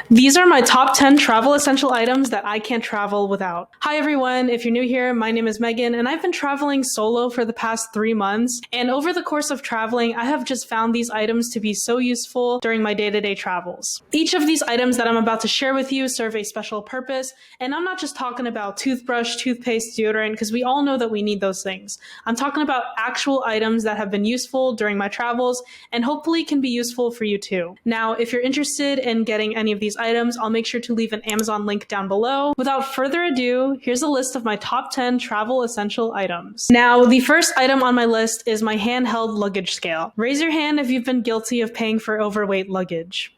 These are my top 10 travel essential items that I can't travel without. Hi everyone, if you're new here, my name is Megan and I've been traveling solo for the past 3 months. And over the course of traveling, I have just found these items to be so useful during my day-to-day travels. Each of these items that I'm about to share with you serve a special purpose. And I'm not just talking about toothbrush, toothpaste, deodorant, because we all know that we need those things. I'm talking about actual items that have been useful during my travels and hopefully can be useful for you too. Now, if you're interested in getting any of these items, I'll make sure to leave an Amazon link down below. Without further ado, here's a list of my top 10 travel essential items. Now, the first item on my list is my handheld luggage scale. Raise your hand if you've been guilty of paying for overweight luggage.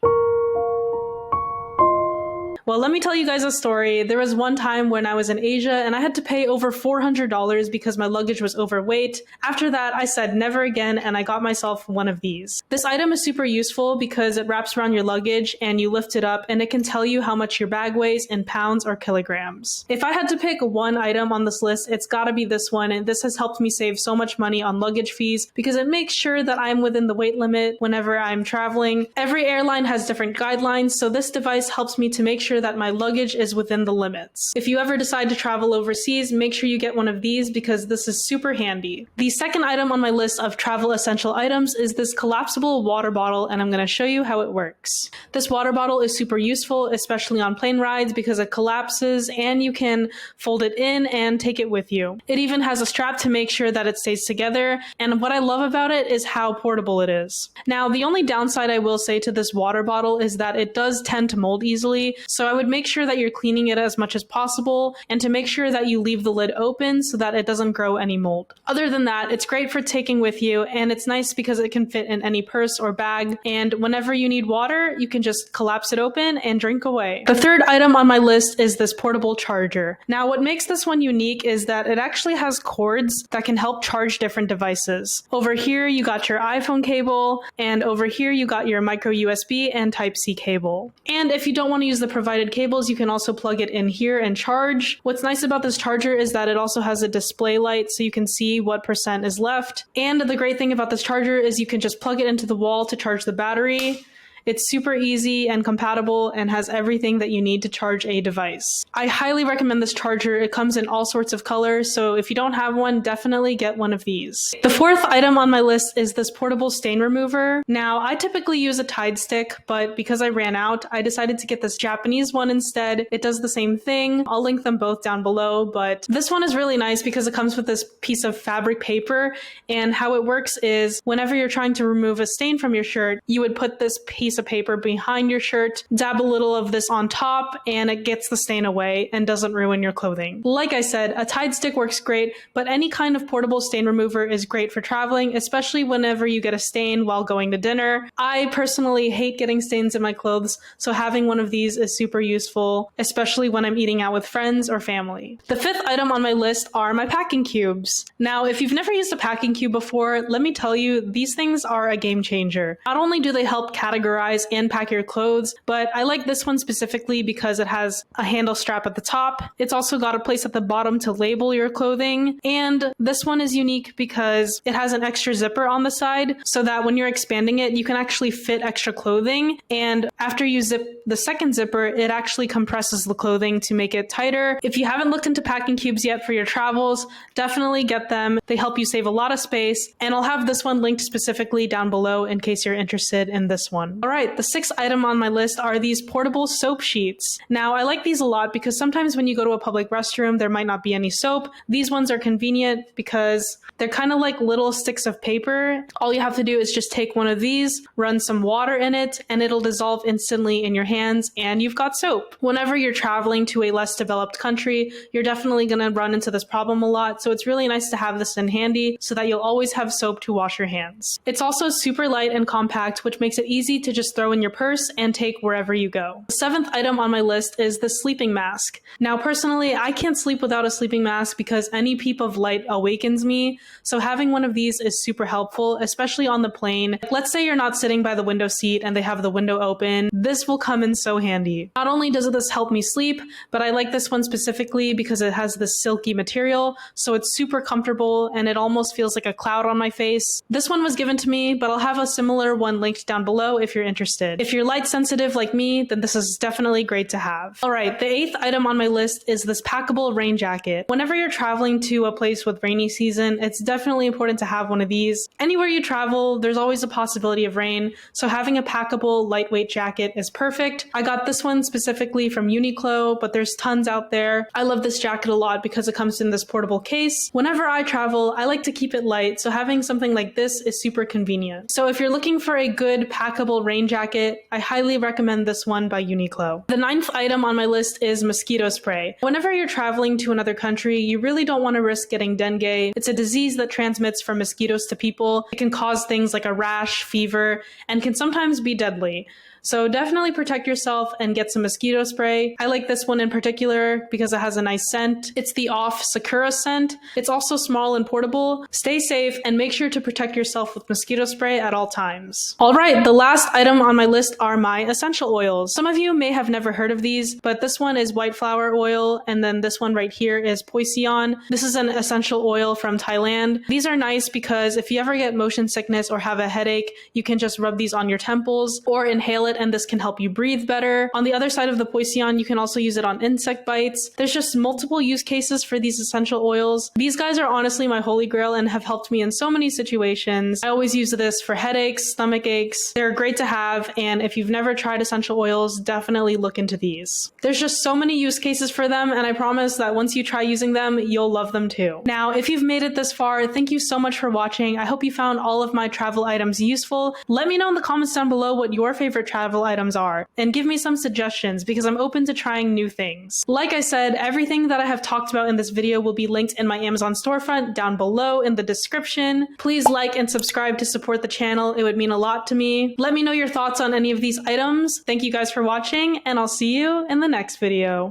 Well, let me tell you guys a story. There was one time when I was in Asia and I had to pay over $400 because my luggage was overweight. After that, I said never again and I got myself one of these. This item is super useful because it wraps around your luggage and you lift it up and it can tell you how much your bag weighs in pounds or kilograms. If I had to pick one item on this list, it's gotta be this one, and this has helped me save so much money on luggage fees because it makes sure that I'm within the weight limit whenever I'm traveling. Every airline has different guidelines, so this device helps me to make sure that my luggage is within the limits. If you ever decide to travel overseas, make sure you get one of these because this is super handy. The second item on my list of travel essential items is this collapsible water bottle, and I'm going to show you how it works. This water bottle is super useful, especially on plane rides, because it collapses and you can fold it in and take it with you. It even has a strap to make sure that it stays together, and what I love about it is how portable it is. Now, the only downside I will say to this water bottle is that it does tend to mold easily, so I would make sure that you're cleaning it as much as possible and to make sure that you leave the lid open so that it doesn't grow any mold. Other than that, it's great for taking with you, and it's nice because it can fit in any purse or bag, and whenever you need water, you can just collapse it open and drink away. The third item on my list is this portable charger. Now, what makes this one unique is that it actually has cords that can help charge different devices. Over here, you got your iPhone cable, and over here, you got your micro USB and Type-C cable. And if you don't want to use the provided cables, you can also plug it in here and charge. What's nice about this charger is that it also has a display light so you can see what percent is left. And the great thing about this charger is you can just plug it into the wall to charge the battery. It's super easy and compatible and has everything that you need to charge a device. I highly recommend this charger. It comes in all sorts of colors, so if you don't have one, definitely get one of these. The fourth item on my list is this portable stain remover. Now, I typically use a Tide stick, but because I ran out, I decided to get this Japanese one instead. It does the same thing. I'll link them both down below, but this one is really nice because it comes with this piece of fabric paper, and how it works is whenever you're trying to remove a stain from your shirt, you would put this piece of paper behind your shirt, dab a little of this on top, and it gets the stain away and doesn't ruin your clothing. Like I said, a Tide stick works great, but any kind of portable stain remover is great for traveling, especially whenever you get a stain while going to dinner. I personally hate getting stains in my clothes, so having one of these is super useful, especially when I'm eating out with friends or family. The fifth item on my list are my packing cubes. Now, if you've never used a packing cube before, let me tell you, these things are a game changer. Not only do they help categorize and pack your clothes, but I like this one specifically because it has a handle strap at the top. It's also got a place at the bottom to label your clothing, and this one is unique because it has an extra zipper on the side so that when you're expanding it, you can actually fit extra clothing, and after you zip the second zipper, it actually compresses the clothing to make it tighter. If you haven't looked into packing cubes yet for your travels, definitely get them. They help you save a lot of space, and I'll have this one linked specifically down below in case you're interested in this one. All right, the sixth item on my list are these portable soap sheets. Now, I like these a lot because sometimes when you go to a public restroom, there might not be any soap. These ones are convenient because they're kind of like little sticks of paper. All you have to do is just take one of these, run some water in it, and it'll dissolve instantly in your hands, and you've got soap. Whenever you're traveling to a less developed country, you're definitely going to run into this problem a lot, so it's really nice to have this in handy so that you'll always have soap to wash your hands. It's also super light and compact, which makes it easy to just throw in your purse and take wherever you go. The seventh item on my list is the sleeping mask. Now, personally, I can't sleep without a sleeping mask because any peep of light awakens me, so having one of these is super helpful, especially on the plane. Let's say you're not sitting by the window seat and they have the window open. This will come in so handy. Not only does this help me sleep, but I like this one specifically because it has this silky material, so it's super comfortable and it almost feels like a cloud on my face. This one was given to me, but I'll have a similar one linked down below if you're interested. If you're light sensitive like me, then this is definitely great to have. All right, the 8th item on my list is this packable rain jacket. Whenever you're traveling to a place with rainy season, it's definitely important to have one of these. Anywhere you travel, there's always a possibility of rain, so having a packable, lightweight jacket is perfect. I got this one specifically from Uniqlo, but there's tons out there. I love this jacket a lot because it comes in this portable case. Whenever I travel, I like to keep it light, so having something like this is super convenient. So if you're looking for a good packable rain jacket, I highly recommend this one by Uniqlo. The 9th item on my list is mosquito spray. Whenever you're traveling to another country, you really don't want to risk getting dengue. It's a disease that transmits from mosquitoes to people. It can cause things like a rash, fever, and can sometimes be deadly. So definitely protect yourself and get some mosquito spray. I like this one in particular because it has a nice scent. It's the Off Sakura scent. It's also small and portable. Stay safe and make sure to protect yourself with mosquito spray at all times. All right, the last item on my list are my essential oils. Some of you may have never heard of these, but this one is white flower oil, and then this one right here is Poisson. This is an essential oil from Thailand. These are nice because if you ever get motion sickness or have a headache, you can just rub these on your temples or inhale it, and this can help you breathe better. On the other side of the Poisson, you can also use it on insect bites. There's just multiple use cases for these essential oils. These guys are honestly my holy grail and have helped me in so many situations. I always use this for headaches, stomach aches. They're great to have, and if you've never tried essential oils, definitely look into these. There's just so many use cases for them, and I promise that once you try using them, you'll love them too. Now, if you've made it this far, thank you so much for watching. I hope you found all of my travel items useful. Let me know in the comments down below what your favorite travel items are, and give me some suggestions because I'm open to trying new things. Like I said, everything that I have talked about in this video will be linked in my Amazon storefront down below in the description. Please like and subscribe to support the channel. It would mean a lot to me. Let me know your thoughts on any of these items. Thank you guys for watching, and I'll see you in the next video.